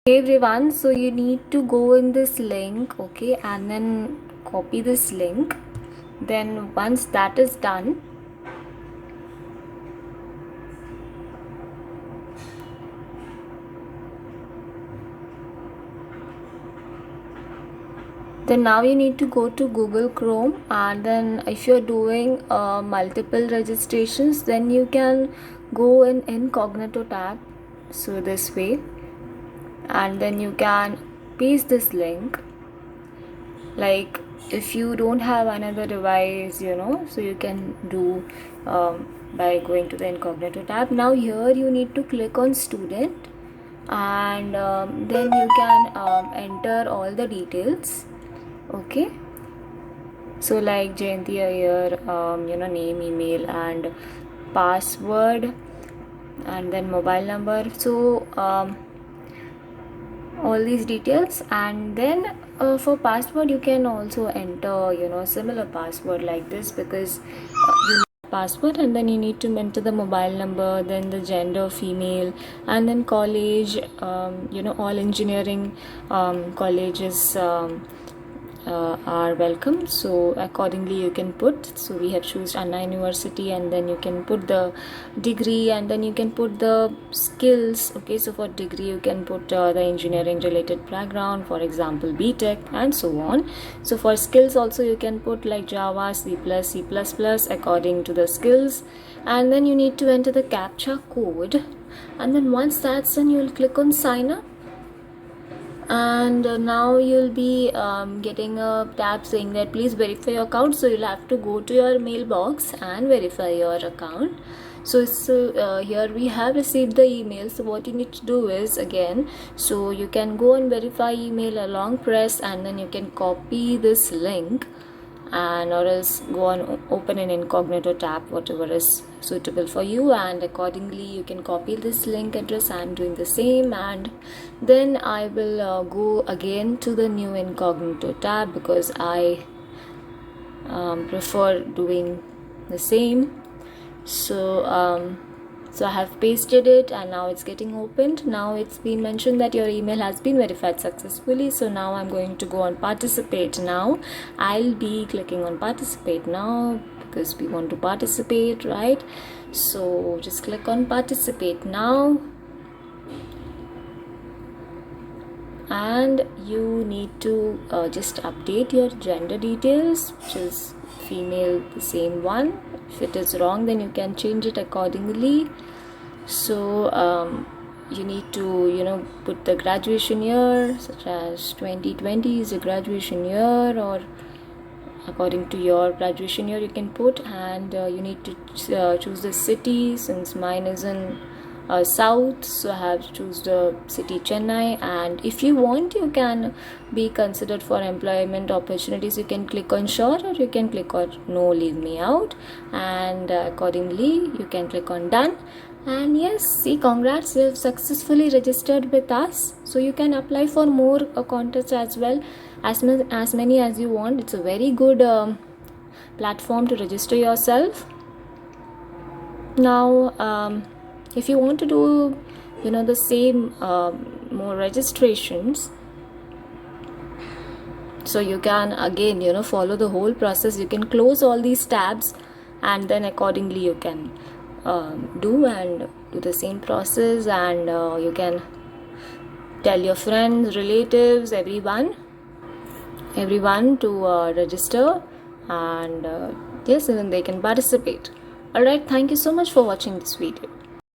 Hey everyone, so you need to go in this link, okay, and then copy this link. Then once that is done, then now you need to go to Google Chrome, and then if you're doing multiple registrations, then you can go in incognito tab, so this way, and then you can paste this link. Like if you don't have another device, so you can do by going to the incognito tab. Now here you need to click on student, and then you can enter all the details, okay. So like Jayanti Iyer, name, email, and password, and then mobile number. So all these details, and then for password you can also enter similar password like this, because you need password, and then you need to enter the mobile number, then the gender female, and then college, all engineering colleges are welcome, so accordingly you can put. So we have chosen Anna University, and then you can put the degree, and then you can put the skills, okay. So for degree you can put the engineering related background, for example BTech, and so on. So for skills also you can put like Java, C++, C++, according to the skills, and then you need to enter the CAPTCHA code, and then once that's done you will click on sign up. And now you'll be getting a tab saying that please verify your account. So you'll have to go to your mailbox and verify your account. So here we have received the email. So what you need to do is, again, so you can go and verify email, a long press, and then you can copy this link, and or else go on open an incognito tab, whatever is suitable for you, and accordingly you can copy this link address. I'm doing the same, and then I will go again to the new incognito tab, because I prefer doing the same. So I have pasted it, and now it's getting opened. Now it's been mentioned that your email has been verified successfully. So now I'm going to go on participate now. I'll be clicking on participate now, because we want to participate, right? So just click on participate now, and you need to just update your gender details, which is female, the same one. If it is wrong, then you can change it accordingly. So you need to put the graduation year, such as 2020 is a graduation year, or according to your graduation year you can put, and you need to choose the city. Since mine is in south, so I have to choose the city Chennai. And if you want, you can be considered for employment opportunities. You can click on sure, or you can click on no, leave me out, and accordingly you can click on done. And yes, see, congrats, you have successfully registered with us. So you can apply for more contests as well, as many as you want. It's a very good platform to register yourself. Now if you want to do the same more registrations, so you can again follow the whole process. You can close all these tabs, and then accordingly you can do the same process, and you can tell your friends, relatives, everyone to register, and yes, and then they can participate. Alright, thank you so much for watching this video.